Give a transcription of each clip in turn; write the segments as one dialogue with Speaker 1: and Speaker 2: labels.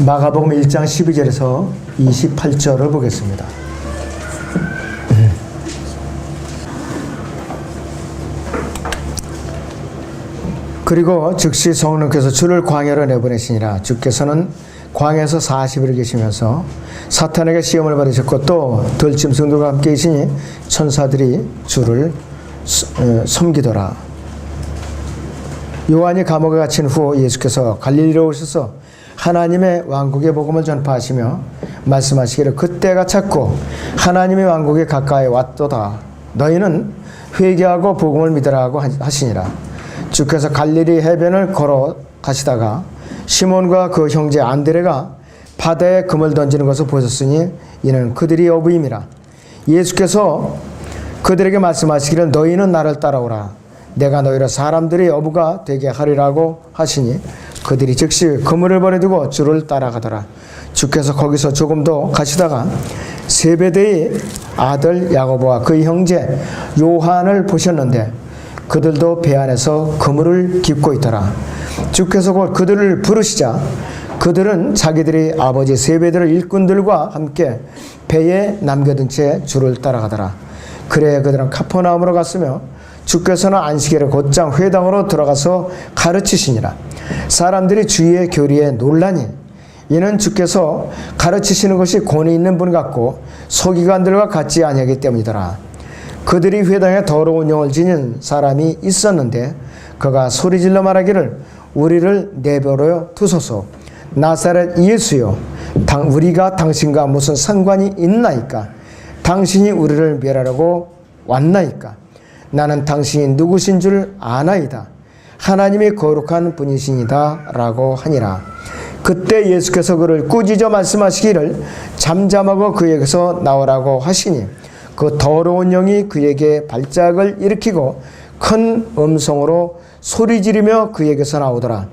Speaker 1: 마가복음 1장 12절에서 28절을 보겠습니다. 그리고 즉시 성령께서 주를 광야로 내보내시니라. 주께서는 광야에서 40일을 계시면서 사탄에게 시험을 받으셨고 또 들짐승들과 함께 계시니 천사들이 주를 섬기더라. 요한이 감옥에 갇힌 후 예수께서 갈릴리로 오셔서 하나님의 왕국의 복음을 전파하시며 말씀하시기를 그때가 찼고 하나님의 왕국에 가까이 왔도다. 너희는 회개하고 복음을 믿으라 하고 하시니라. 주께서 갈릴리 해변을 걸어 가시다가 시몬과 그 형제 안드레가 바다에 금을 던지는 것을 보셨으니 이는 그들이 어부임이라. 예수께서 그들에게 말씀하시기를 너희는 나를 따라오라. 내가 너희를 사람들의 어부가 되게 하리라고 하시니 그들이 즉시 그물을 버려두고 주를 따라가더라. 주께서 거기서 조금 더 가시다가 세베대의 아들 야고보와 그의 형제 요한을 보셨는데 그들도 배 안에서 그물을 깁고 있더라. 주께서 곧 그들을 부르시자 그들은 자기들의 아버지 세베대의 일꾼들과 함께 배에 남겨둔 채 주를 따라가더라. 그래 그들은 카퍼나움으로 갔으며 주께서는 안식일에 곧장 회당으로 들어가서 가르치시니라. 사람들이 주의 교리에 놀라니 이는 주께서 가르치시는 것이 권위 있는 분 같고 서기관들과 같지 아니하기 때문이더라. 그들이 회당에 더러운 영을 지닌 사람이 있었는데 그가 소리질러 말하기를 우리를 내버려 두소서. 나사렛 예수여, 우리가 당신과 무슨 상관이 있나이까? 당신이 우리를 멸하려고 왔나이까? 나는 당신이 누구신 줄 아나이다. 하나님이 거룩한 분이시니다 라고 하니라. 그때 예수께서 그를 꾸짖어 말씀하시기를 잠잠하고 그에게서 나오라고 하시니 그 더러운 영이 그에게 발작을 일으키고 큰 음성으로 소리 지르며 그에게서 나오더라.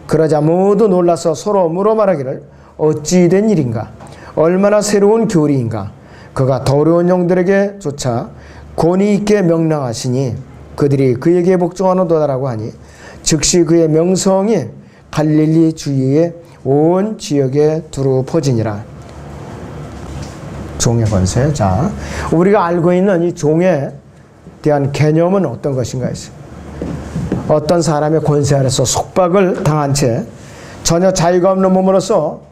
Speaker 1: 그러자 모두 놀라서 서로 물어 말하기를 어찌 된 일인가? 얼마나 새로운 교리인가? 그가 더러운 영들에게 조차 권위 있게 명령하시니 그들이 그에게 복종하노다라고 하니 즉시 그의 명성이 갈릴리 주위의 온 지역에 두루 퍼지니라. 종의 권세. 자, 우리가 알고 있는 이 종에 대한 개념은 어떤 것인가 했어요. 어떤 사람의 권세 아래서 속박을 당한 채 전혀 자유가 없는 몸으로서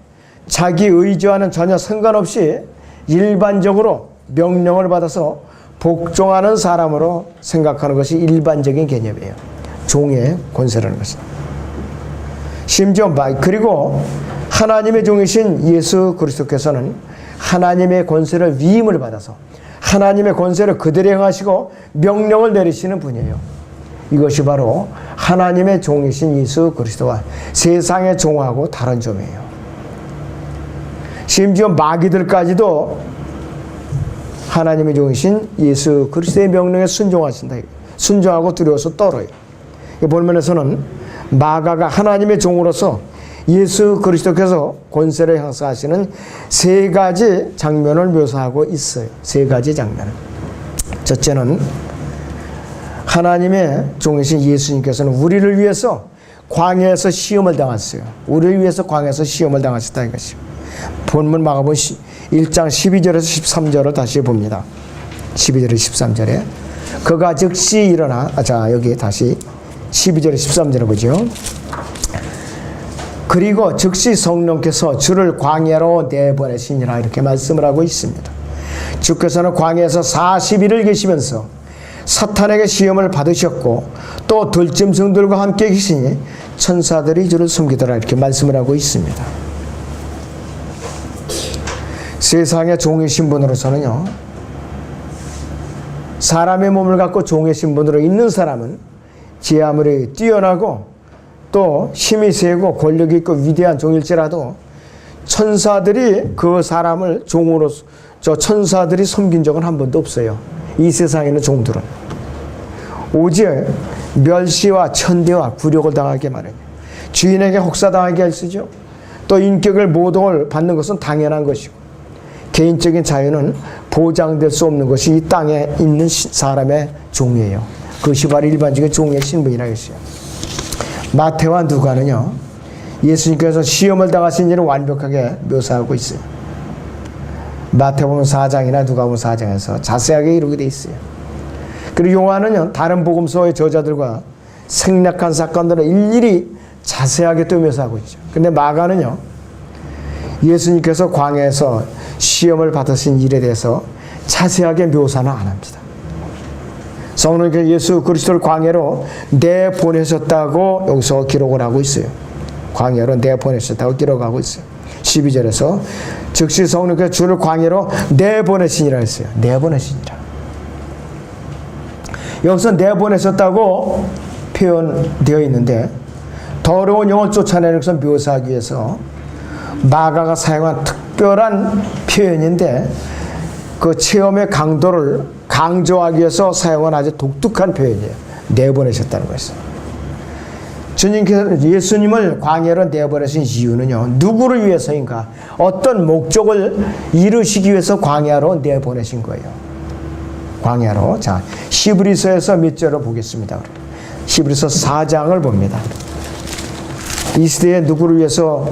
Speaker 1: 자기 의지와는 전혀 상관없이 일반적으로 명령을 받아서 복종하는 사람으로 생각하는 것이 일반적인 개념이에요. 종의 권세라는 것은. 심지어 그리고 하나님의 종이신 예수 그리스도께서는 하나님의 권세를 위임을 받아서 하나님의 권세를 그들에 행하시고 명령을 내리시는 분이에요. 이것이 바로 하나님의 종이신 예수 그리스도와 세상의 종하고 다른 점이에요. 심지어 마귀들까지도 하나님의 종이신 예수 그리스도의 명령에 순종하신다. 순종하고 두려워서 떨어요. 이 본문에서는 마가가 하나님의 종으로서 예수 그리스도께서 권세를 행사하시는 세 가지 장면을 묘사하고 있어요. 세 가지 장면을. 첫째는 하나님의 종이신 예수님께서는 우리를 위해서 광야에서 시험을 당했어요. 우리를 위해서 광야에서 시험을 당하셨다 이것이요. 본문 마가복음 1장 12절에서 13절을 다시 봅니다. 12절에서 13절에 그가 즉시 일어나 자 여기 다시 12절에 13절을 보죠. 그리고 즉시 성령께서 주를 광야로 내보내시니라 이렇게 말씀을 하고 있습니다. 주께서는 광야에서 40일을 계시면서 사탄에게 시험을 받으셨고 또 들짐승들과 함께 계시니 천사들이 주를 섬기더라 이렇게 말씀을 하고 있습니다. 세상의 종의 신분으로서는요, 사람의 몸을 갖고 종의 신분으로 있는 사람은 제 아무리 뛰어나고 또 힘이 세고 권력이 있고 위대한 종일지라도 천사들이 그 사람을 종으로 천사들이 섬긴 적은 한 번도 없어요. 이 세상에 있는 종들은 오직 멸시와 천대와 굴욕을 당하게 마련이에요. 주인에게 혹사당하게 할 수죠. 또 인격을 모독을 받는 것은 당연한 것이고 개인적인 자유는 보장될 수 없는 것이 이 땅에 있는 사람의 종이에요. 그것이 바로 일반적인 종의 신분이라고 했어요. 마태와 누가는요, 예수님께서 시험을 당하신 일을 완벽하게 묘사하고 있어요. 마태복음 4장이나 누가복음 4장에서 자세하게 이루게 돼 있어요. 그리고 요한은요, 다른 복음서의 저자들과 생략한 사건들을 일일이 자세하게 또 묘사하고 있죠. 근데 마가는요, 예수님께서 광야에서 시험을 받으신 일에 대해서 자세하게 묘사는 안 합니다. 성령께서 예수 그리스도를 광야로 내보내셨다고 여기서 기록을 하고 있어요. 광야로 내보내셨다고 기록하고 있어요. 12절에서 즉시 성령께서 주를 광야로 내보내시니라 했어요. 내보내시니라. 여기서 내보내셨다고 표현되어 있는데 더러운 영을 쫓아내는 것을 묘사하기 위해서 마가가 사용한 특별한 표현인데 그 체험의 강도를 강조하기 위해서 사용한 아주 독특한 표현이에요. 내보내셨다는 것이죠. 주님께서 예수님을 광야로 내보내신 이유는요, 누구를 위해서인가? 어떤 목적을 이루시기 위해서 광야로 내보내신 거예요. 광야로. 자, 히브리서에서 몇 절을 보겠습니다. 히브리서 4장을 봅니다. 이 시대에 누구를 위해서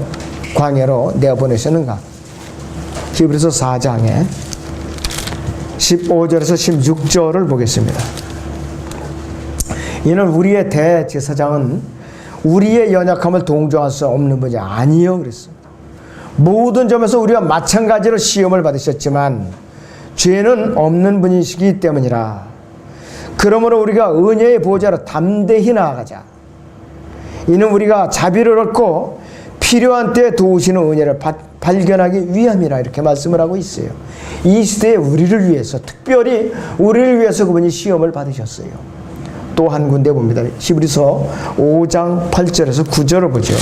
Speaker 1: 광야로 내보내셨는가? 히브리서 4장에 15절에서 16절을 보겠습니다. 이는 우리의 대제사장은 우리의 연약함을 동정할 수 없는 분이 아니요 그랬습니다. 모든 점에서 우리와 마찬가지로 시험을 받으셨지만 죄는 없는 분이시기 때문이라. 그러므로 우리가 은혜의 보좌로 담대히 나아가자. 이는 우리가 자비를 얻고 필요한 때에 도우시는 은혜를 발견하기 위함이라 이렇게 말씀을 하고 있어요. 이 시대에 우리를 위해서, 특별히 우리를 위해서 그분이 시험을 받으셨어요. 또 한 군데 봅니다. 히브리서 5장 8절에서 9절을 보죠.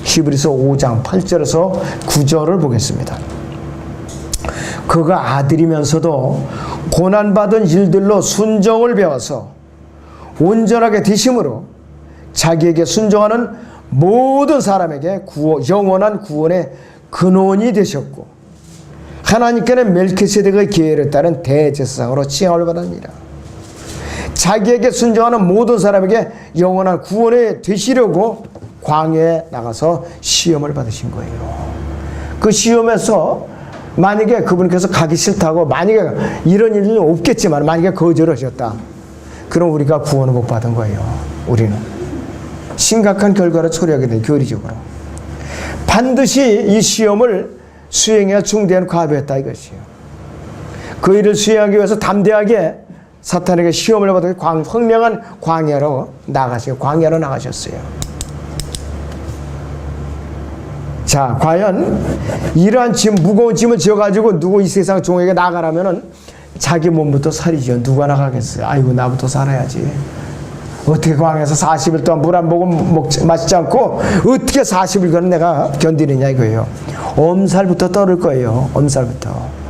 Speaker 1: 히브리서 5장 8절에서 9절을 보겠습니다. 그가 아들이면서도 고난받은 일들로 순종을 배워서 온전하게 되심으로 자기에게 순종하는 모든 사람에게 영원한 구원의 근원이 되셨고 하나님께는 멜키세덱의 계율에 따른 대제사장으로 칭함을 받습니다. 자기에게 순종하는 모든 사람에게 영원한 구원이 되시려고 광야에 나가서 시험을 받으신 거예요. 그 시험에서 만약에 그분께서 가기 싫다고, 만약에 이런 일은 없겠지만 만약에 거절하셨다, 그럼 우리가 구원을 못 받은 거예요. 우리는 심각한 결과를 초래하게 된 교리적으로 반드시 이 시험을 수행해야 중대한 과부했다 이것이에요. 그 일을 수행하기 위해서 담대하게 사탄에게 시험을 받아 황량한 광야로 나가셨어요. 광야로 나가셨어요. 자, 과연 이러한 짐, 무거운 짐을 지어가지고 누구 이 세상 종에게 나가라면은 자기 몸부터 살이죠. 누가 나가겠어요? 아이고, 나부터 살아야지. 어떻게 광야에서 40일 동안 물 한 모금 마시지 않고 어떻게 40일간은 내가 견디느냐 이거예요. 엄살부터 떨을 거예요. 엄살부터.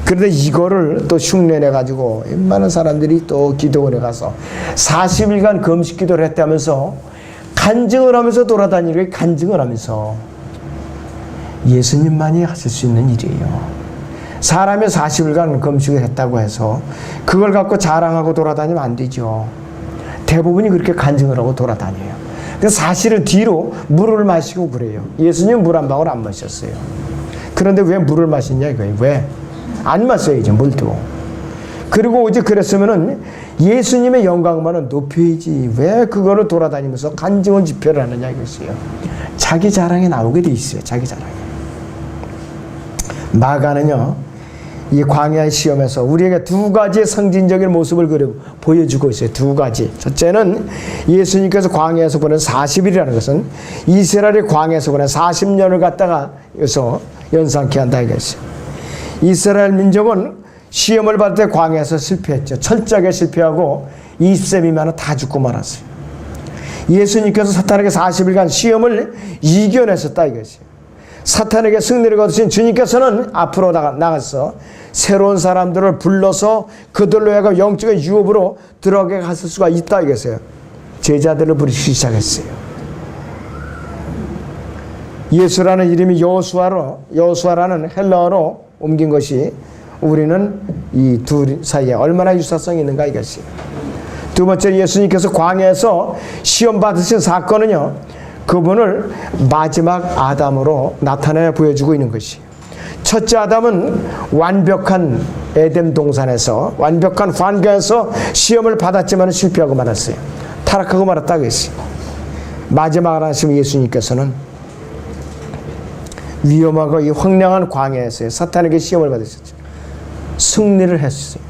Speaker 1: 그런데 이거를 또 흉내내가지고 많은 사람들이 또 기도원에 가서 40일간 금식 기도를 했다면서 간증을 하면서 돌아다니는, 간증을 하면서 예수님만이 하실 수 있는 일이에요. 사람이 40일간 금식을 했다고 해서 그걸 갖고 자랑하고 돌아다니면 안 되죠. 대부분이 그렇게 간증을 하고 돌아다녀요. 그래서 사실은 뒤로 물을 마시고 그래요. 예수님 물 한 방울 안 마셨어요. 그런데 왜 물을 마시냐 이거예요. 왜? 안 마셔야죠, 물도. 그리고 오직 그랬으면은 예수님의 영광만은 높여야지. 왜 그거를 돌아다니면서 간증을 집회를 하느냐 이것이에요. 자기 자랑에 나오게 돼 있어요. 자기 자랑에. 마가는요, 이 광야의 시험에서 우리에게 두 가지의 상징적인 모습을 보여주고 있어요. 두 가지. 첫째는 예수님께서 광야에서 보낸 40일이라는 것은 이스라엘이 광야에서 보낸 40년을 갖다가 여기서 연상케 한다 이것이에요. 이스라엘 민족은 시험을 받을 때 광야에서 실패했죠. 철저하게 실패하고 20세 미만은 다 죽고 말았어요. 예수님께서 사탄에게 40일간 시험을 이겨내셨다 이것이에요. 사탄에게 승리를 거두신 주님께서는 앞으로 나가서 새로운 사람들을 불러서 그들로 하여금 영적인 유업으로 들어가게 하실 수가 있다 이것이에요. 제자들을 부르시기 시작했어요. 예수라는 이름이 여호수아라는 헬라어로 옮긴 것이 우리는 이 둘 사이에 얼마나 유사성이 있는가 이것이에요. 두 번째, 예수님께서 광야에서 시험 받으신 사건은요, 그분을 마지막 아담으로 나타내 보여주고 있는 것이에요. 첫째 아담은 완벽한 에덴 동산에서 완벽한 환경에서 시험을 받았지만 실패하고 말았어요. 타락하고 말았다고 했어요. 마지막 하나님 예수님께서는 위험하고 이 황량한 광야에서 사탄에게 시험을 받으셨죠. 승리를 했어요.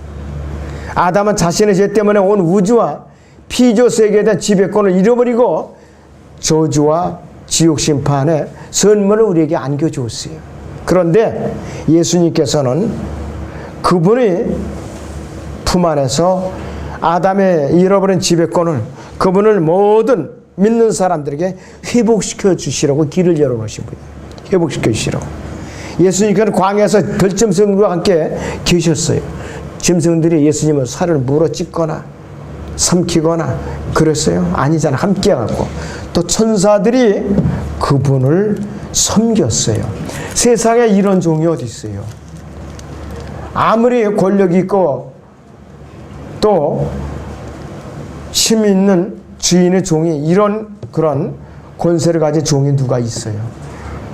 Speaker 1: 아담은 자신의 죄 때문에 온 우주와 피조 세계에 대한 지배권을 잃어버리고 저주와 지옥 심판의 선물을 우리에게 안겨주었어요. 그런데 예수님께서는 그분이 품 안에서 아담의 잃어버린 지배권을 그분을 모든 믿는 사람들에게 회복시켜 주시라고 길을 열어놓으신 분이에요. 회복시켜 주시라고. 예수님께서는 광야에서 별짐승들과 함께 계셨어요. 짐승들이 예수님을 살을 물어 찢거나 삼키거나 그랬어요? 아니잖아. 함께 하고 또 천사들이 그분을 섬겼어요. 세상에 이런 종이 어디 있어요? 아무리 권력이 있고 또 힘이 있는 주인의 종이 이런 그런 권세를 가진 종이 누가 있어요?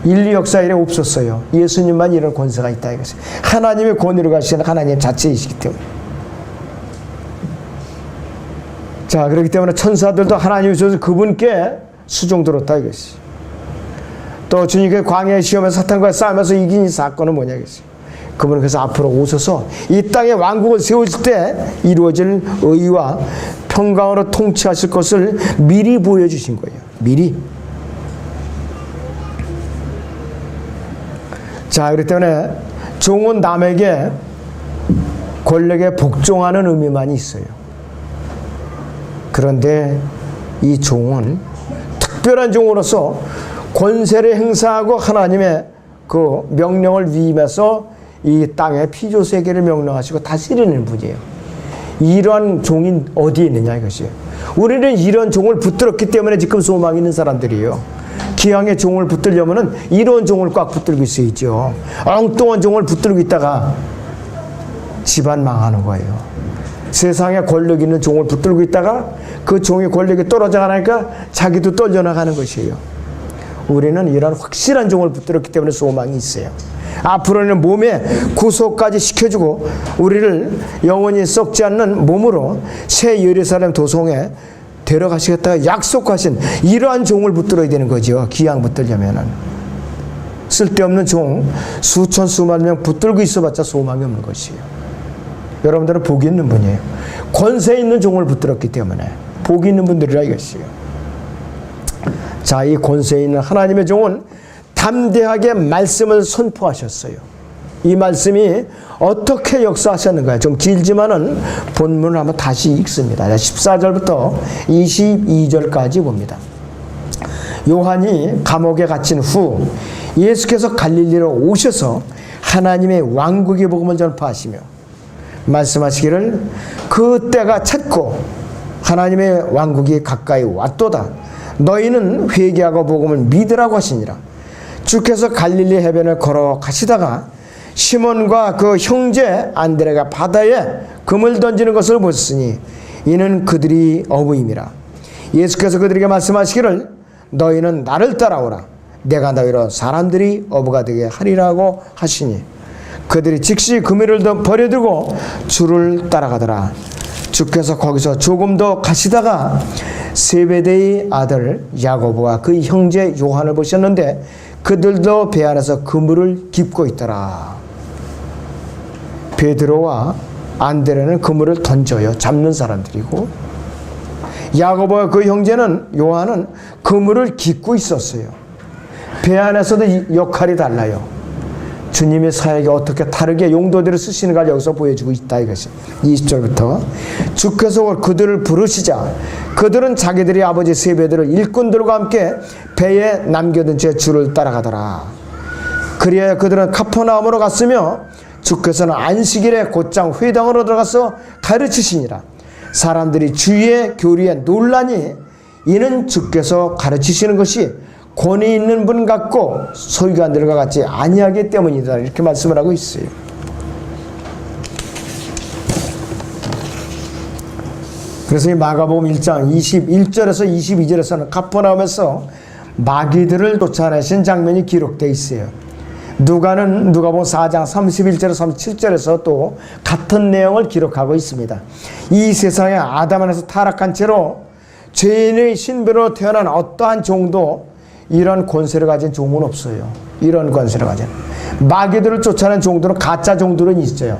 Speaker 1: 인류 역사 이래 없었어요. 예수님만 이런 권세가 있다 이것이. 하나님의 권위를 가시는 하나님 자체이시기 때문에. 자, 그렇기 때문에 천사들도 하나님이 주셔서 그분께 수종들었다 이것이. 또 주님께 광야의 시험에 사탄과 싸우면서 이긴 이 사건은 뭐냐 이것이. 그분은 그래서 앞으로 오셔서 이 땅에 왕국을 세우실 때 이루어질 의와 평강으로 통치하실 것을 미리 보여주신 거예요. 미리. 자, 그렇기 때문에 종은 남에게 권력에 복종하는 의미만 있어요. 그런데 이 종은 특별한 종으로서 권세를 행사하고 하나님의 그 명령을 위임해서 이 땅의 피조 세계를 명령하시고 다스리는 분이에요. 이러한 종이 어디에 있느냐 이것이에요. 우리는 이런 종을 붙들었기 때문에 지금 소망이 있는 사람들이에요. 기왕의 종을 붙들려면은 이런 종을 꽉 붙들고 있어야죠. 엉뚱한 종을 붙들고 있다가 집안 망하는 거예요. 세상에 권력 있는 종을 붙들고 있다가 그 종의 권력이 떨어져 가니까 자기도 떨려나가는 것이에요. 우리는 이런 확실한 종을 붙들었기 때문에 소망이 있어요. 앞으로는 몸에 구속까지 시켜주고 우리를 영원히 썩지 않는 몸으로 새 예루살렘 도성에 데려가시겠다고 약속하신 이러한 종을 붙들어야 되는 거죠. 기왕 붙들려면은. 쓸데없는 종 수천 수만 명 붙들고 있어봤자 소망이 없는 것이에요. 여러분들은 복이 있는 분이에요. 권세 있는 종을 붙들었기 때문에 복이 있는 분들이라 이것이에요. 자, 이 권세 있는 하나님의 종은 담대하게 말씀을 선포하셨어요. 이 말씀이 어떻게 역사하셨는가요? 좀 길지만은 본문을 한번 다시 읽습니다. 14절부터 22절까지 봅니다. 요한이 감옥에 갇힌 후 예수께서 갈릴리로 오셔서 하나님의 왕국의 복음을 전파하시며 말씀하시기를 그 때가 찼고 하나님의 왕국이 가까이 왔도다. 너희는 회개하고 복음을 믿으라고 하시니라. 주께서 갈릴리 해변을 걸어 가시다가 시몬과 그 형제 안드레가 바다에 금을 던지는 것을 보셨으니 이는 그들이 어부임이라. 예수께서 그들에게 말씀하시기를 너희는 나를 따라오라. 내가 너희로 사람들이 어부가 되게 하리라고 하시니 그들이 즉시 그물을 버려두고 주를 따라가더라. 주께서 거기서 조금 더 가시다가 세베대의 아들 야고보와 그 형제 요한을 보셨는데 그들도 배 안에서 그물을 깁고 있더라. 베드로와 안드레는 그물을 던져요. 잡는 사람들이고 야고보와 그 형제는 요한은 그물을 깁고 있었어요. 배 안에서도 역할이 달라요. 주님의 사역이 어떻게 다르게 용도대로 쓰시는가를 여기서 보여주고 있다 이것이. 20절부터 주께서 그들을 부르시자 그들은 자기들의 아버지 세베드를 일꾼들과 함께 배에 남겨둔 채 주를 따라가더라. 그리하여 그들은 카퍼나움으로 갔으며 주께서는 안식일에 곧장 회당으로 들어가서 가르치시니라. 사람들이 주의 교리에 놀라니 이는 주께서 가르치시는 것이 권위 있는 분 같고 서기관들과 같이 아니하기 때문이다. 이렇게 말씀을 하고 있어요. 그래서 이 마가복음 1장 21절에서 22절에서는 카퍼나움에서 마귀들을 쫓아내신 장면이 기록되어 있어요. 누가복음 4장 31절 37절에서 또 같은 내용을 기록하고 있습니다. 이 세상에 아담 안에서 타락한 채로 죄인의 신분으로 태어난 어떠한 종도 이런 권세를 가진 종은 없어요. 이런 권세를 가진 마귀들을 쫓아낸 종들은 가짜 종들은 있어요.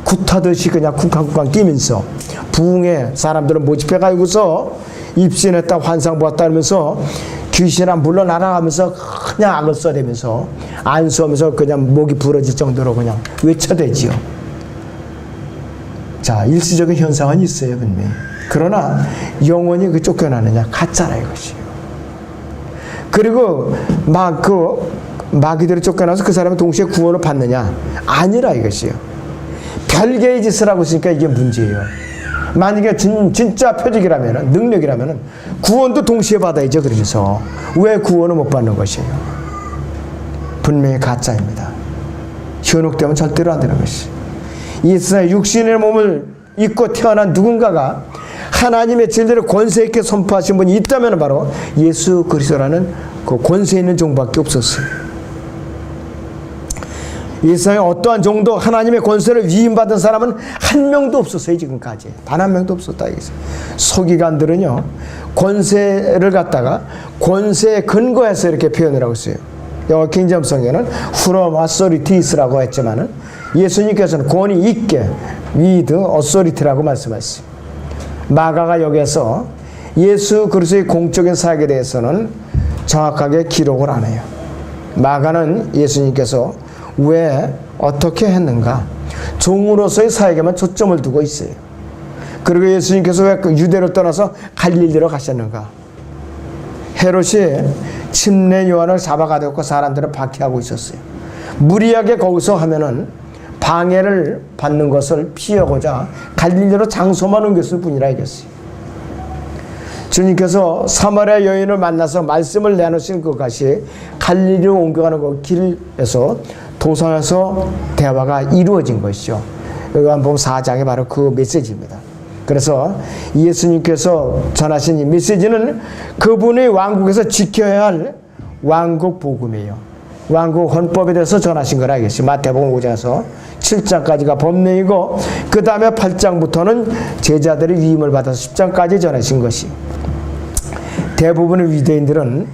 Speaker 1: 굿하듯이 그냥 쿵쾅쿵쾅 뛰면서 부흥에 사람들을 모집해가지고서 입신했다 환상 보았다 하면서 귀신아 물러나라 하면서 그냥 악을 써대면서 안수하면서 그냥 목이 부러질 정도로 그냥 외쳐대지요. 자, 일시적인 현상은 있어요, 분명히. 그러나 영원히 그 쫓겨나느냐? 가짜라 이것이에요. 그리고 마귀들이 쫓겨나서 그 사람이 동시에 구원을 받느냐? 아니라 이것이에요. 별개의 짓을 하고 있으니까 이게 문제예요. 만약에 진짜 표적이라면, 능력이라면 구원도 동시에 받아야죠. 그러면서 왜 구원을 못 받는 것이에요? 분명히 가짜입니다. 현혹되면 절대로 안 되는 것이에요. 이 세상에 육신의 몸을 입고 태어난 누군가가 하나님의 진리를 권세 있게 선포하신 분이 있다면 바로 예수 그리스도라는 그 권세 있는 종밖에 없었어요. 이 세상에 어떠한 종도 하나님의 권세를 위임받은 사람은 한 명도 없었어요. 지금까지 단 한 명도 없었다 이거죠. 서기관들은요 권세를 갖다가 권세에 근거해서 이렇게 표현을 하고 있어요. 영어 킹제임스 성경은 from authorities라고 했지만은 예수님께서는 권위 있게 with authority라고 말씀하셨어요. 마가가 여기에서 예수 그리스도의 공적인 사역에 대해서는 정확하게 기록을 안 해요. 마가는 예수님께서 왜 어떻게 했는가 종으로서의 사역에만 초점을 두고 있어요. 그리고 예수님께서 왜 유대를 떠나서 갈릴리로 가셨는가? 헤롯이 침례 요한을 잡아가지고 사람들을 박해하고 있었어요. 무리하게 거기서 하면은 방해를 받는 것을 피하고자 갈릴리로 장소만 옮겼을 뿐이라 이겼어요. 주님께서 사마리아 여인을 만나서 말씀을 내놓으신 그것이 갈릴리로 옮겨가는 그 길에서 도상에서 대화가 이루어진 것이죠. 요한복음 4장이 바로 그 메시지입니다. 그래서 예수님께서 전하신 이 메시지는 그분의 왕국에서 지켜야 할 왕국 복음이에요. 왕국 헌법에 대해서 전하신 거라 알겠어요. 마태복음 5장에서 7장까지가 법례이고 그 다음에 8장부터는 제자들의 위임을 받아서 10장까지 전하신 것이 대부분의 유대인들은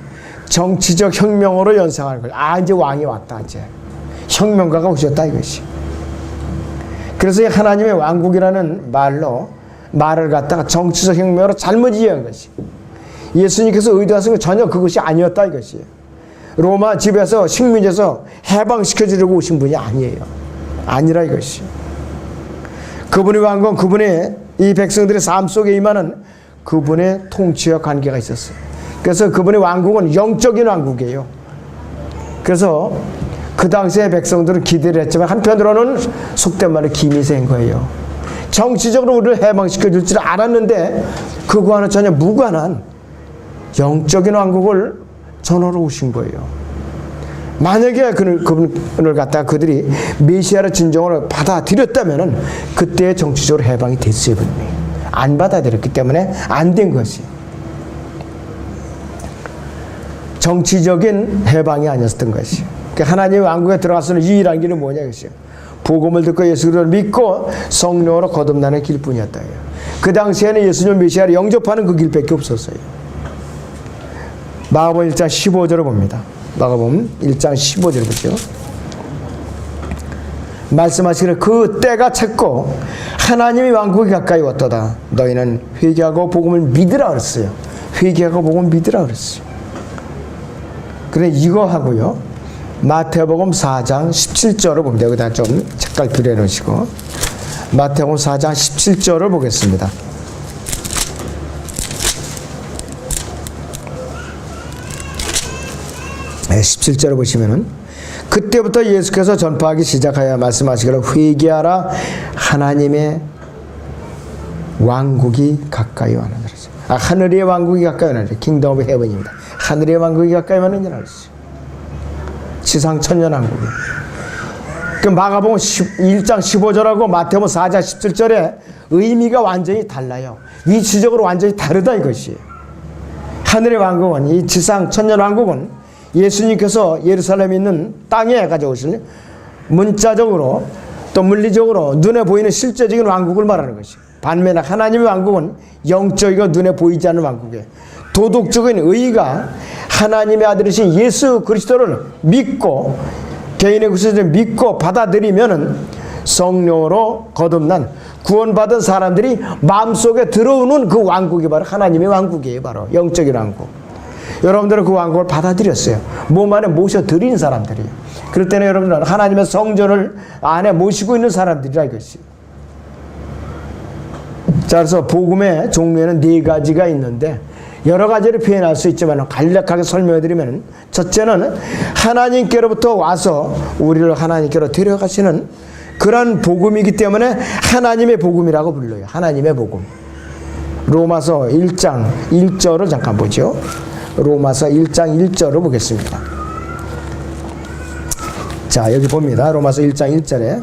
Speaker 1: 정치적 혁명으로 연상하는 거예요. 아 이제 왕이 왔다 이제 혁명가가 오셨다 이것이. 그래서 하나님의 왕국이라는 말을 갖다가 정치적 혁명으로 잘못 이해한 것이 예수님께서 의도하신 건 전혀 그것이 아니었다 이것이에요. 로마 집에서 식민지에서 해방시켜주려고 오신 분이 아니에요. 아니라 이것이. 그분의 왕국은 그분의 이 백성들의 삶 속에 임하는 그분의 통치와 관계가 있었어요. 그래서 그분의 왕국은 영적인 왕국이에요. 그래서 그 당시에 백성들은 기대를 했지만 한편으로는 속된 말로 김이 센 거예요. 정치적으로 우리를 해방시켜줄 줄 알았는데 그거와는 전혀 무관한 영적인 왕국을 전하러 오신 거예요. 만약에 그분을 갖다가 그들이 메시아를 진정으로 받아들였다면 그때 정치적으로 해방이 됐어요. 분명히. 안 받아들였기 때문에 안 된 것이 정치적인 해방이 아니었던 것이. 하나님의 왕국에 들어가서는 유일한 길은 뭐냐 이것이요. 복음을 듣고 예수 그리스도를 믿고 성령으로 거듭나는 길뿐이었다. 그 당시에는 예수님 메시아를 영접하는 그 길밖에 없었어요. 마가복음 1장 15절을 봅니다. 마가복음 1장 15절을 보죠. 말씀하시기를 그 때가 찼고 하나님의 왕국이 가까이 왔도다. 너희는 회개하고 복음을 믿으라 그랬어요. 회개하고 복음을 믿으라 그랬어요. 그래 이거 하고요. 마태복음 4장 17절을 봅니다. 여기다 좀 색깔 비례해 놓으시고 마태복음 4장 17절을 보겠습니다. 네, 17절을 보시면은 그때부터 예수께서 전파하기 시작하여 말씀하시기를 회개하라 하나님의 왕국이 가까이 왔느니라. 하늘의 왕국이 가까이 왔느니라. 킹덤 오브 헤븐입니다. 하늘의 왕국이 가까이 왔느니라. 지상 천년왕국이. 그 마가복음 1장 15절하고 마태복음 4장 17절에 의미가 완전히 달라요. 위치적으로 완전히 다르다 이것이에요. 하늘의 왕국은, 이 지상 천년 왕국은 예수님께서 예루살렘에 있는 땅에 가져오실 문자적으로 또 물리적으로 눈에 보이는 실제적인 왕국을 말하는 것이에요. 반면에 하나님의 왕국은 영적이고 눈에 보이지 않는 왕국이에요. 도덕적인 의의가 하나님의 아들이신 예수 그리스도를 믿고 개인의 구세주를 믿고 받아들이면은 성령으로 거듭난 구원받은 사람들이 마음속에 들어오는 그 왕국이 바로 하나님의 왕국이에요. 바로 영적인 왕국. 여러분들은 그 왕국을 받아들였어요. 몸 안에 모셔드린 사람들이에요. 그럴 때는 여러분들은 하나님의 성전을 안에 모시고 있는 사람들이라 이것이에요. 자, 그래서 복음의 종류에는 4가지가 있는데 여러 가지를 표현할 수 있지만 간략하게 설명해 드리면, 첫째는 하나님께로부터 와서 우리를 하나님께로 데려가시는 그런 복음이기 때문에 하나님의 복음이라고 불러요. 하나님의 복음. 로마서 1장 1절을 잠깐 보죠. 로마서 1장 1절을 보겠습니다. 자, 여기 봅니다. 로마서 1장 1절에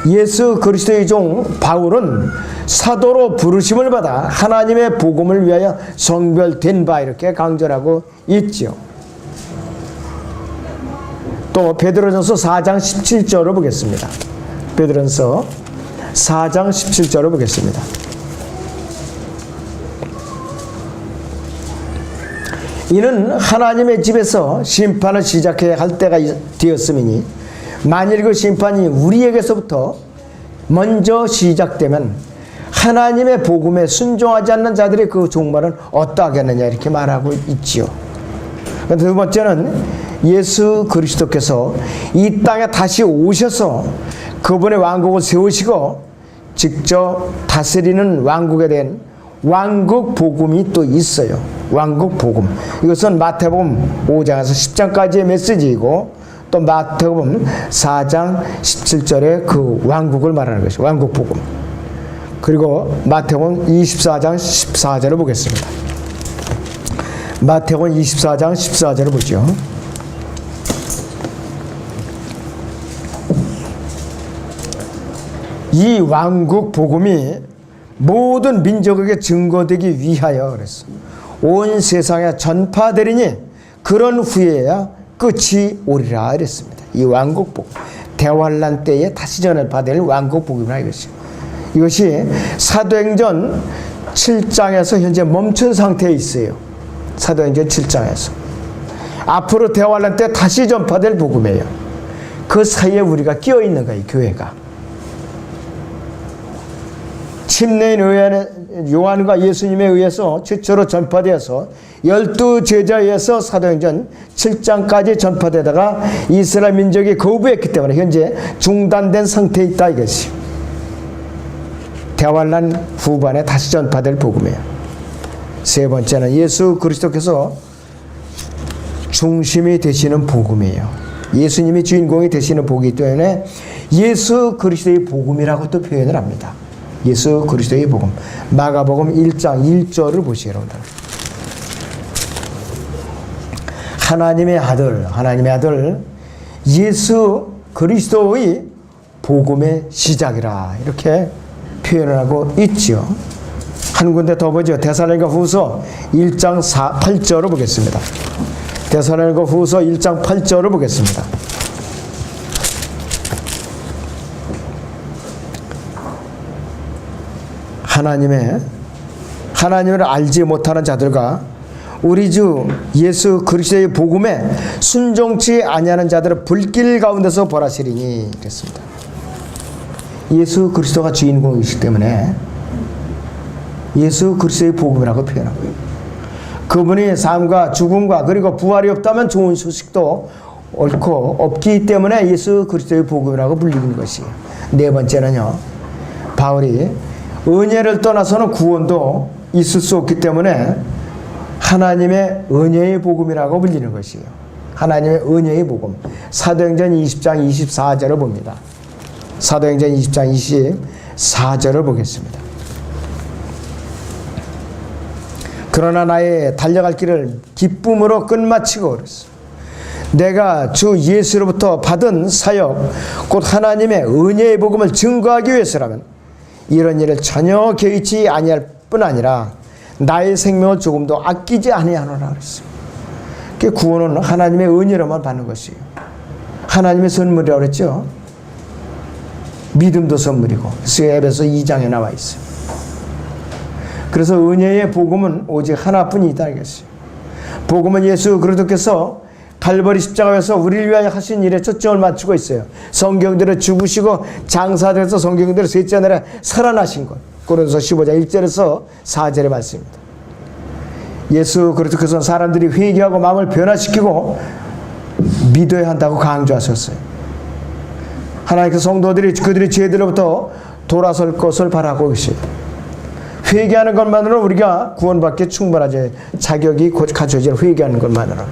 Speaker 1: 예수 그리스도의 종 바울은 사도로 부르심을 받아 하나님의 복음을 위하여 성별된 바, 이렇게 강조하고 있지요. 또 베드로전서 4장 17절을 보겠습니다. 베드로전서 4장 17절을 보겠습니다. 이는 하나님의 집에서 심판을 시작해야 할 때가 되었음이니 만일 그 심판이 우리에게서부터 먼저 시작되면 하나님의 복음에 순종하지 않는 자들의 그 종말은 어떠하겠느냐, 이렇게 말하고 있지요. 두 번째는 예수 그리스도께서 이 땅에 다시 오셔서 그분의 왕국을 세우시고 직접 다스리는 왕국에 대한 왕국 복음이 또 있어요. 왕국 복음. 이것은 마태복음 5장에서 10장까지의 메시지이고 또 마태복음 4장 17절에 그 왕국을 말하는 것이 왕국 복음. 그리고 마태복음 24장 14절을 보겠습니다. 마태복음 24장 14절을 보죠. 이 왕국 복음이 모든 민족에게 증거되기 위하여 그랬어. 온 세상에 전파되리니 그런 후에야 끝이 오리라 그랬습니다. 이 왕국 복음, 대환란 때에 다시 전파될 왕국 복음이라 이것이요. 이것이 사도행전 7장에서 현재 멈춘 상태에 있어요. 사도행전 7장에서 앞으로 대환란 때 다시 전파될 복음이에요. 그 사이에 우리가 끼어 있는 거예요. 교회가. 침례인 요한과 예수님에 의해서 최초로 전파되어서 12제자에 의해서 사도행전 7장까지 전파되다가 이스라엘 민족이 거부했기 때문에 현재 중단된 상태에 있다 이것이. 대환란 후반에 다시 전파될 복음이에요. 세 번째는 예수 그리스도께서 중심이 되시는 복음이에요. 예수님이 주인공이 되시는 복이기 때문에 예수 그리스도의 복음이라고 또 표현을 합니다. 예수 그리스도의 복음. 마가복음 1장 1절을 보시기 바랍니다. 하나님의 아들 예수 그리스도의 복음의 시작이라 이렇게 표현을 하고 있죠. 한 군데 더 보죠. 데살로니가 후서 1장 8절을 보겠습니다. 데살로니가 후서 1장 8절을 보겠습니다. 하나님을 알지 못하는 자들과 우리 주 예수 그리스도의 복음에 순종치 아니하는 자들을 불길 가운데서 벌하시리니 그랬습니다. 예수 그리스도가 주인공이시기 때문에 예수 그리스도의 복음이라고 표현하고요. 그분이 삶과 죽음과 그리고 부활이 없다면 좋은 소식도 옳고 없기 때문에 예수 그리스도의 복음이라고 불리는 것이에요. 네 번째는요, 바울이 은혜를 떠나서는 구원도 있을 수 없기 때문에 하나님의 은혜의 복음이라고 불리는 것이에요. 하나님의 은혜의 복음. 사도행전 20장 24절을 봅니다. 사도행전 20장 24절을 보겠습니다. 그러나 나의 달려갈 길을 기쁨으로 끝마치고 그랬어. 내가 주 예수로부터 받은 사역, 곧 하나님의 은혜의 복음을 증거하기 위해서라면 이런 일을 전혀 개의치 아니할 뿐 아니라 나의 생명을 조금도 아끼지 아니하노라 그랬어요. 그 구원은 하나님의 은혜로만 받는 것이에요. 하나님의 선물이라고 그랬죠. 믿음도 선물이고, 에베소 2장에 나와 있어요. 그래서 은혜의 복음은 오직 하나뿐이다 이것이에요. 복음은 예수 그리스도께서 갈보리 십자가에서 우리를 위하여 하신 일에 초점을 맞추고 있어요. 성경대로 죽으시고 장사돼서 성경대로 셋째 날에 살아나신 것. 고린도서 15장 1절에서 4절의 말씀입니다. 예수 그리스도께서는 사람들이 회개하고 마음을 변화시키고 믿어야 한다고 강조하셨어요. 하나님께서 성도들이 그들의 죄들로부터 돌아설 것을 바라고 계시요. 회개하는 것만으로 우리가 구원받기에 충분하지 자격이 갖춰질 회개하는 것만으로.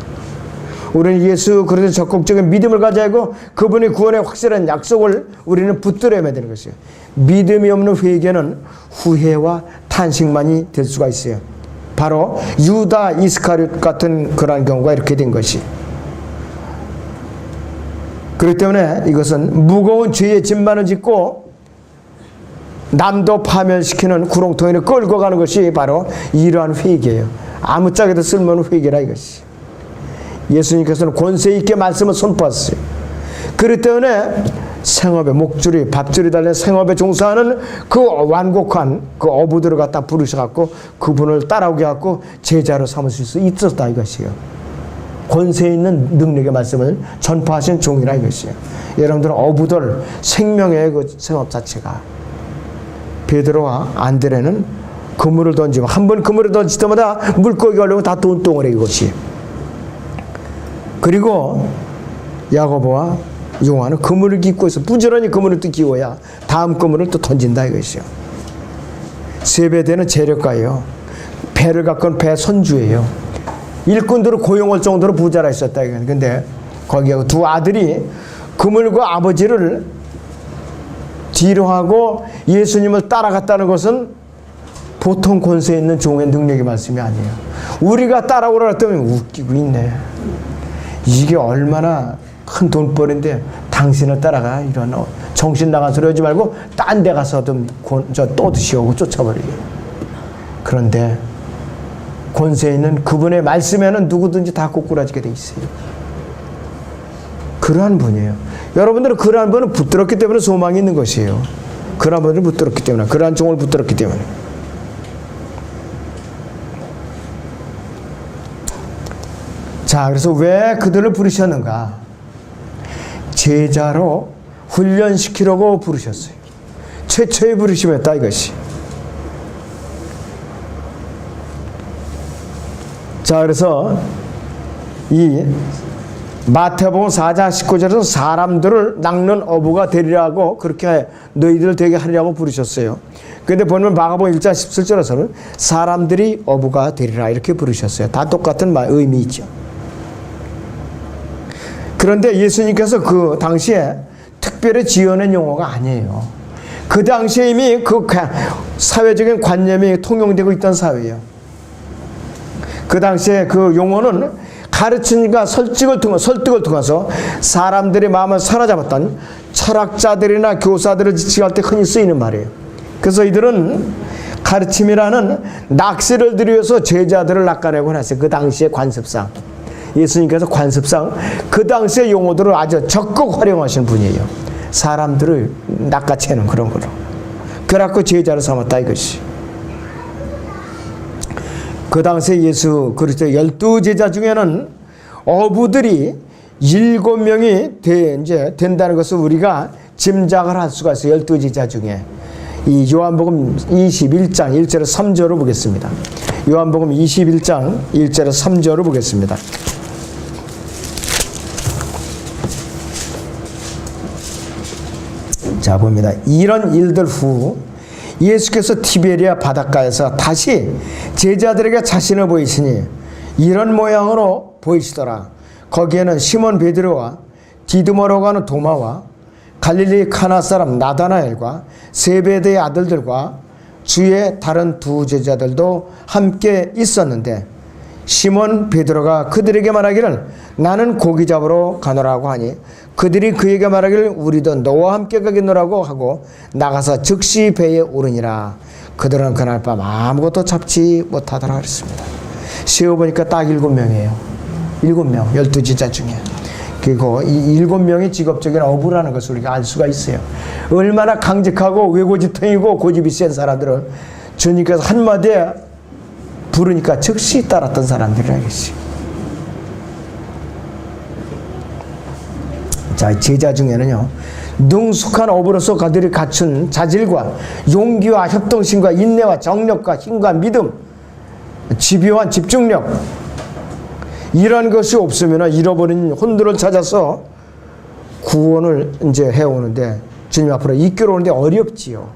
Speaker 1: 우리는 예수 그리스도의 적극적인 믿음을 가져야 하고 그분의 구원의 확실한 약속을 우리는 붙들어야 되는 것이에요. 믿음이 없는 회개는 후회와 탄식만이 될 수가 있어요. 바로 유다 이스카리ot 같은 그러한 경우가 이렇게 된 것이. 그렇기 때문에 이것은 무거운 죄의 짐만을 짓고 남도 파멸시키는 구렁텅이를 끌고 가는 것이 바로 이러한 회개예요. 아무짝에도 쓸모없는 회개라 이것이. 예수님께서는 권세 있게 말씀을 선포하셨어요. 그렇기 때문에 생업에 목줄이 밥줄이 달린 생업에 종사하는 그 완곡한 그 어부들을 갖다 부르셔갖고 그분을 따라오게 갖고 제자로 삼으실 수 있었다 이것이에요. 권세 있는 능력의 말씀을 전파하신 종이라 이것이에요. 여러분들은 어부들 생명의 그 생업 자체가. 베드로와 안드레는 그물을 던지고 한 번 그물을 던질 때마다 물고기가 오려고 다 돈덩어리 이것이. 그리고 야고보와 요한은 그물을 깃고 있어. 부지런히 그물을 또 끼워야 다음 그물을 또 던진다 이것이요. 세베대는 재력가예요. 배를 갖고는 배 선주예요. 일꾼들을 고용할 정도로 부자라 있었다 이건. 근데 거기에 두 아들이 그물과 아버지를 뒤로 하고 예수님을 따라갔다는 것은 보통 권세 있는 종의 능력의 말씀이 아니에요. 우리가 따라오라 했더니 웃기고 있네. 이게 얼마나 큰 돈벌인데 당신을 따라가. 이런 정신 나간 소리 하지 말고 딴 데 가서 또 드시오고 쫓아버리게. 그런데 권세 있는 그분의 말씀에는 누구든지 다 꼬꾸라지게 돼 있어요. 그러한 분이에요. 여러분들은 그러한 분은 붙들었기 때문에 소망이 있는 것이에요. 그러한 분을 붙들었기 때문에, 그러한 종을 붙들었기 때문에. 자, 그래서 왜 그들을 부르셨는가? 제자로 훈련시키려고 부르셨어요. 최초의 부르심이었다 이것이. 자, 그래서 이 마태복음 4장 19절에서 사람들을 낚는 어부가 되리라고 그렇게 너희들 되게 하리라고 부르셨어요. 그런데 보면 마가복음 1장 17절에서는 사람들이 어부가 되리라 이렇게 부르셨어요. 다 똑같은 의미이죠. 그런데 예수님께서 그 당시에 특별히 지어낸 용어가 아니에요. 그 당시에 이미 그 사회적인 관념이 통용되고 있던 사회예요. 그 당시에 그 용어는 가르침과 설득을 통해서 사람들의 마음을 사로잡았던 철학자들이나 교사들을 지칭할 때 흔히 쓰이는 말이에요. 그래서 이들은 가르침이라는 낚시를 들여서 제자들을 낚아내곤 했어요. 그 당시의 관습상. 예수님께서 관습상 그 당시의 용어들을 아주 적극 활용하신 분이에요. 사람들을 낚아채는 그런 거로. 그래갖고 제자를 삼았다 이것이. 그 당시에 예수 그리스도의 12제자 중에는 어부들이 7명이 이제 된다는 것을 우리가 짐작을 할 수가 있어요. 12제자 중에. 이 요한복음 21장 1절에서 3절을 보겠습니다. 요한복음 21장 1절에서 3절을 보겠습니다. 자, 봅니다. 이런 일들 후 예수께서 티베리아 바닷가에서 다시 제자들에게 자신을 보이시니 이런 모양으로 보이시더라. 거기에는 시몬 베드로와 디두모라고 하는 도마와 갈릴리 카나 사람 나다나엘과 세베대의 아들들과 주의 다른 두 제자들도 함께 있었는데 시몬 베드로가 그들에게 말하기를 나는 고기 잡으러 가노라고 하니 그들이 그에게 말하기를 우리도 너와 함께 가겠노라고 하고 나가서 즉시 배에 오르니라. 그들은 그날 밤 아무것도 잡지 못하더라 그랬습니다. 세어보니까 딱 7명이에요. 7명, 12지자 중에. 그리고 이 7명의 직업적인 어부라는 것을 우리가 알 수가 있어요. 얼마나 강직하고 외고지통이고 고집이 센 사람들을 주님께서 한마디에 부르니까 즉시 따랐던 사람들이라겠어요. 자, 제자 중에는요, 능숙한 어부로서 그들이 갖춘 자질과 용기와 협동심과 인내와 정력과 힘과 믿음, 집요한 집중력, 이런 것이 없으면 잃어버린 혼들을 찾아서 구원을 이제 해오는데, 주님 앞으로 이끌어오는데 어렵지요.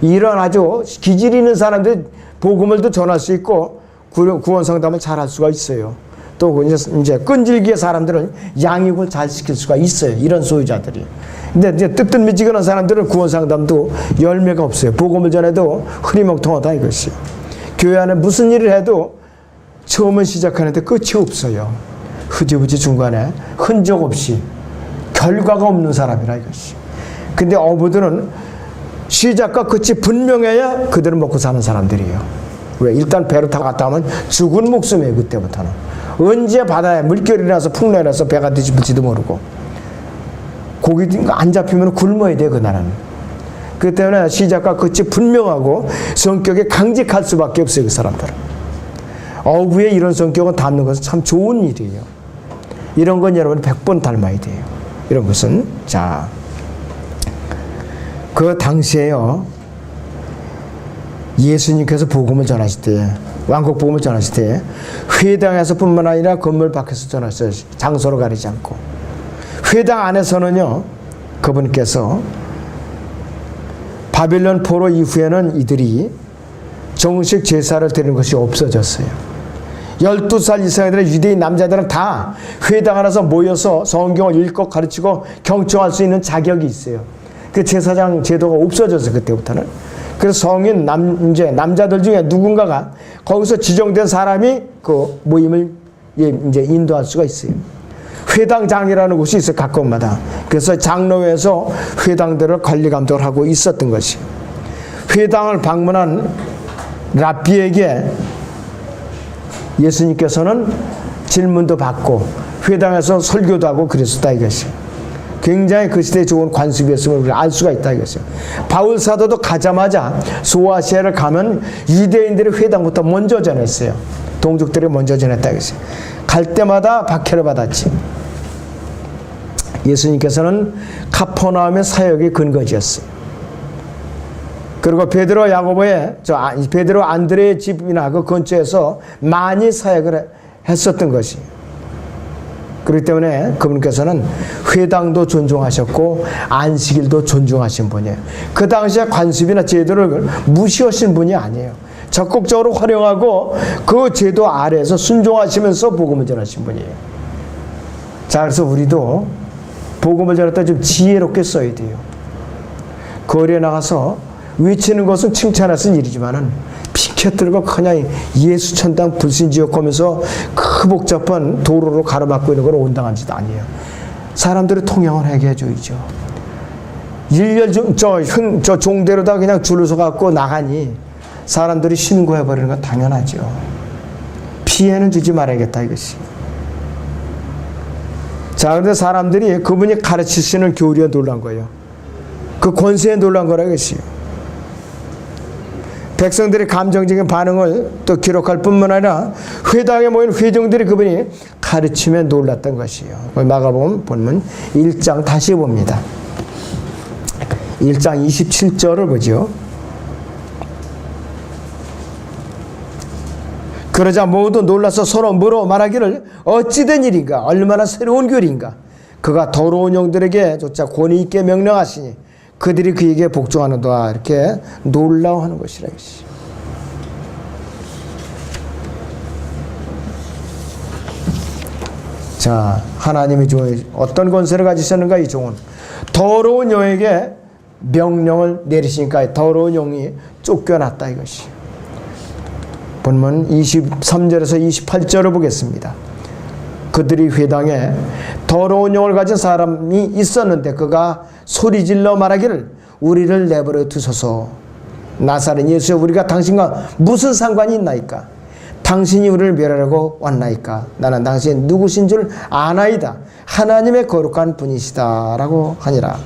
Speaker 1: 이런 아주 기질 있는 사람들이 복음을 또 전할 수 있고 구원 상담을 잘 할 수가 있어요. 또 이제 끈질기게 사람들은 양육을 잘 시킬 수가 있어요. 이런 소유자들이. 근데 이제 뜨뜻미지근한 사람들은 구원 상담도 열매가 없어요. 복음을 전해도 흐리멍텅하다 이것이. 교회 안에 무슨 일을 해도 처음은 시작하는데 끝이 없어요. 흐지부지 중간에 흔적 없이 결과가 없는 사람이라 이것이. 근데 어부들은 시작과 끝이 분명해야 그들은 먹고 사는 사람들이에요. 왜? 일단 배로 타고 갔다 오면 죽은 목숨이에요. 그때부터는. 언제 바다에 물결이 나서 풍랑이 나서 배가 뒤집을지도 모르고, 고기 안 잡히면 굶어야 돼 그날은. 그렇기 때문에 시작과 끝이 분명하고 성격이 강직할 수밖에 없어요. 그 사람들은. 어부의 이런 성격을 닮는 것은 참 좋은 일이에요. 이런 건 여러분 100번 닮아야 돼요. 이런 것은. 자, 그 당시에요, 예수님께서 복음을 전하실 때, 왕국 복음을 전하실 때 회당에서 뿐만 아니라 건물 밖에서 전하셨어요. 장소로 가리지 않고. 회당 안에서는요, 그분께서 바빌론 포로 이후에는 이들이 정식 제사를 드리는 것이 없어졌어요. 12살 이상의 유대인 남자들은 다 회당 안에서 모여서 성경을 읽고 가르치고 경청할 수 있는 자격이 있어요. 그 제사장 제도가 없어졌어요. 그때부터는. 그래서 성인 남자들 중에 누군가가 거기서 지정된 사람이 그 모임을 이제 인도할 수가 있어요. 회당장이라는 곳이 있어요. 각 곳마다. 그래서 장로회에서 회당들을 관리 감독을 하고 있었던 것이. 회당을 방문한 랍비에게 예수님께서는 질문도 받고 회당에서 설교도 하고 그랬었다 이것이. 굉장히 그 시대에 좋은 관습이었음을 우리가 알 수가 있다 이것이요. 바울 사도도 가자마자 소아시아를 가면 유대인들이 회당부터 먼저 전했어요. 동족들이 먼저 전했다 이것이요. 갈 때마다 박해를 받았지. 예수님께서는 카퍼나움의 사역이 근거지였어요. 그리고 베드로 야고보의 베드로 안드레의 집이나 그 근처에서 많이 사역을 했었던 것이. 그렇기 때문에 그분께서는 회당도 존중하셨고 안식일도 존중하신 분이에요. 그 당시에 관습이나 제도를 무시하신 분이 아니에요. 적극적으로 활용하고 그 제도 아래에서 순종하시면서 복음을 전하신 분이에요. 자, 그래서 우리도 복음을 전할 때 좀 지혜롭게 써야 돼요. 거리에 나가서 외치는 것은 칭찬할 일이지만은 피켓들과 그냥 예수 천당 불신지옥하면서 그 복잡한 도로로 가로막고 있는 건 온당한 짓 아니에요. 사람들이 통행을 하게 해줘야죠. 일렬 저 종대로다 그냥 줄을 서갖고 나가니 사람들이 신고해버리는 건 당연하죠. 피해는 주지 말아야겠다 이것이. 자, 그런데 사람들이 그분이 가르치시는 교리에 놀란 거예요. 그 권세에 놀란 거라 이것이요. 백성들의 감정적인 반응을 또 기록할 뿐만 아니라 회당에 모인 회중들이 그분이 가르침에 놀랐던 것이에요. 마가복음 본문 1장 다시 봅니다. 1장 27절을 보죠. 그러자 모두 놀라서 서로 물어 말하기를 어찌된 일인가, 얼마나 새로운 교리인가. 그가 더러운 영들에게 조차 권위 있게 명령하시니 그들이 그에게 복종하는도다. 이렇게 놀라워하는 것이라. 자, 하나님이 어떤 권세를 가지셨는가? 이 종은 더러운 영에게 명령을 내리시니까 더러운 영이 쫓겨났다 이것이. 본문 23절에서 28절을 보겠습니다. 그들이 회당에 더러운 영을 가진 사람이 있었는데 그가 소리질러 말하기를 우리를 내버려 두소서. 나사렛 예수여 우리가 당신과 무슨 상관이 있나이까? 당신이 우리를 멸하려고 왔나이까? 나는 당신이 누구신 줄 아나이다. 하나님의 거룩한 분이시다 라고 하니라.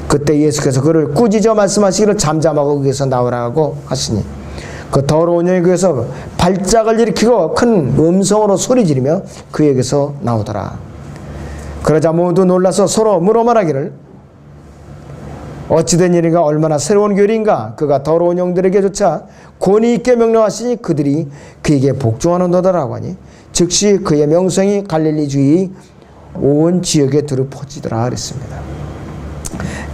Speaker 1: 그때 예수께서 그를 꾸짖어 말씀하시기를 잠잠하고 거기서 나오라고 하시니 그 더러운 영이 그에서 발작을 일으키고 큰 음성으로 소리 지르며 그에게서 나오더라. 그러자 모두 놀라서 서로 물어 말하기를 어찌된 일인가? 얼마나 새로운 교리인가? 그가 더러운 영들에게조차 권위 있게 명령하시니 그들이 그에게 복종하는도다라고 하니 즉시 그의 명성이 갈릴리 주위 온 지역에 두루 퍼지더라 그랬습니다.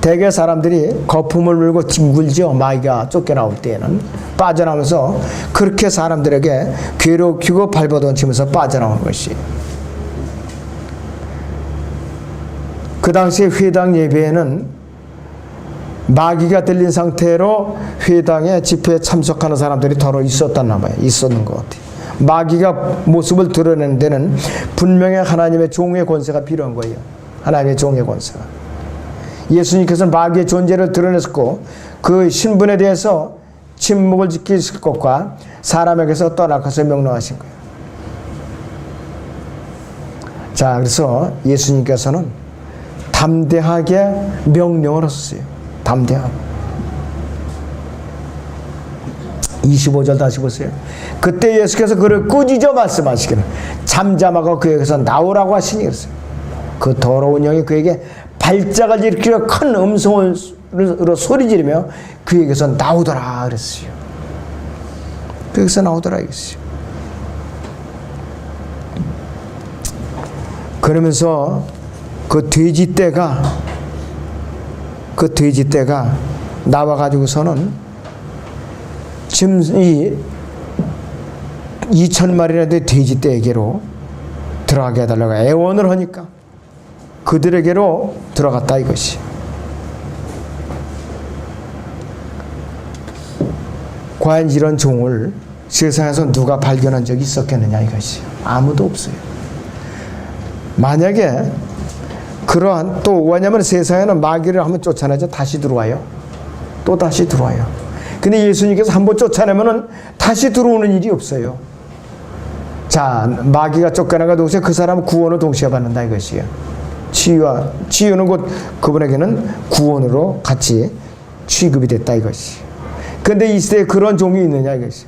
Speaker 1: 대개 사람들이 거품을 물고 뒹굴죠. 마귀가 쫓겨나올 때에는 빠져나오면서 그렇게 사람들에게 괴롭히고 발버둥치면서 빠져나오는 것이. 그 당시 회당 예배에는 마귀가 들린 상태로 회당에 집회에 참석하는 사람들이 더러 있었단 말이에요. 있었는 것 같아요. 마귀가 모습을 드러내는 데는 분명히 하나님의 종의 권세가 필요한 거예요. 하나님의 종의 권세가. 예수님께서는 마귀의 존재를 드러냈고 그 신분에 대해서 침묵을 지키실 것과 사람에게서 떠나가서 명령하신 거예요. 자, 그래서 예수님께서는 담대하게 명령을 하셨어요. 담대하고. 25절 다시 보세요. 그때 예수께서 그를 꾸짖어 말씀하시기를 잠잠하고 그에게서 나오라고 하시니 그랬어요. 그 더러운 영이 그에게 발작을 일으키며 큰 음성으로 소리 지르며 그에게서 나오더라 그랬어요. 그에게서 나오더라 이랬어요. 그러면서 그 돼지떼가 나와가지고서는 지금 이 2,000마리나 된 돼지떼에게로 들어가게 해달라고 애원을 하니까 그들에게로 들어갔다 이것이. 과연 이런 종을 세상에서 누가 발견한 적이 있었겠느냐 이것이. 아무도 없어요. 만약에 그러한 또 왜냐하면 세상에는 마귀를 한번 쫓아내죠. 다시 들어와요. 또 다시 들어와요. 근데 예수님께서 한번 쫓아내면은 다시 들어오는 일이 없어요. 자, 마귀가 쫓겨나가 동시에 그 사람은 구원을 동시에 받는다 이것이에요. 치유는 곧 그분에게는 구원으로 같이 취급이 됐다 이것이. 근데 이 시대에 그런 종이 있느냐 이것이.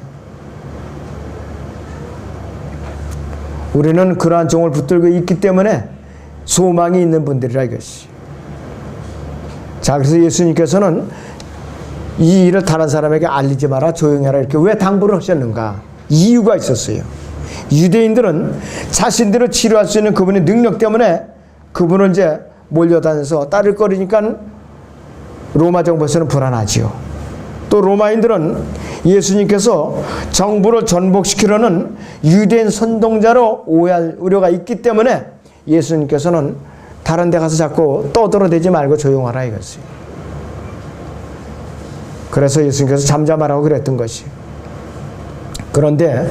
Speaker 1: 우리는 그러한 종을 붙들고 있기 때문에 소망이 있는 분들이라 이것이. 자, 그래서 예수님께서는 이 일을 다른 사람에게 알리지 마라, 조용히 하라 이렇게 왜 당부를 하셨는가? 이유가 있었어요. 유대인들은 자신들을 치료할 수 있는 그분의 능력 때문에 그분을 이제 몰려다녀서 따를 거리니까 로마 정부에서는 불안하지요. 또 로마인들은 예수님께서 정부를 전복시키려는 유대인 선동자로 오해할 우려가 있기 때문에 예수님께서는 다른 데 가서 자꾸 떠들어대지 말고 조용하라 이것이에요. 그래서 예수님께서 잠잠하라고 그랬던 것이. 그런데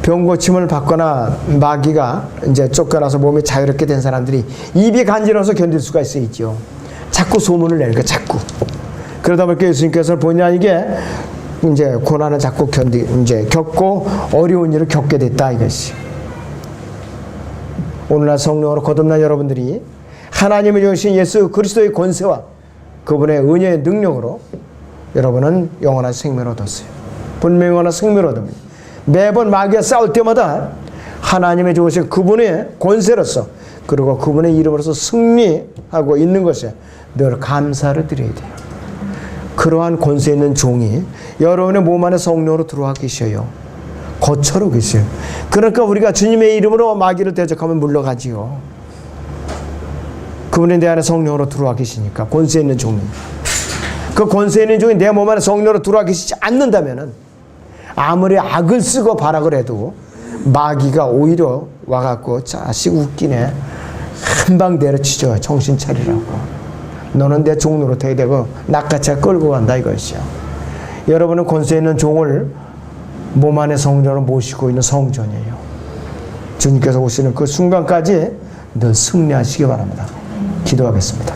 Speaker 1: 병고침을 받거나 마귀가 이제 쫓겨나서 몸이 자유롭게 된 사람들이 입이 간지러워서 견딜 수가 있죠. 자꾸 소문을 내는 거예요. 자꾸. 그러다 보니까 예수님께서는 본의 아니게 이제 고난을 자꾸 겪고 어려운 일을 겪게 됐다 이것이. 오늘날 성령으로 거듭난 여러분들이 하나님의 주신 예수 그리스도의 권세와 그분의 은혜의 능력으로 여러분은 영원한 생명을 얻었어요. 분명히 영원한 생명을 얻습니다. 매번 마귀와 싸울 때마다 하나님의 주신 그분의 권세로서 그리고 그분의 이름으로서 승리하고 있는 것에 늘 감사를 드려야 돼요. 그러한 권세 있는 종이 여러분의 몸 안에 성령으로 들어와 계셔요. 거처로 계셔요. 그러니까 우리가 주님의 이름으로 마귀를 대적하면 물러가지요. 그분이 내 안에 성령으로 들어와 계시니까 권세 있는 종이. 그 권세 있는 종이 내 몸 안에 성령으로 들어와 계시지 않는다면은 아무리 악을 쓰고 발악을 해도 마귀가 오히려 와갖고 자식 웃기네. 한방 내려치죠. 정신 차리라고. 너는 내 종로로 돼야 되고 낚아채 끌고 간다 이것이야. 여러분은 권세 있는 종을 몸 안에 성령으로 모시고 있는 성전이에요. 주님께서 오시는 그 순간까지 늘 승리하시기 바랍니다. 기도하겠습니다.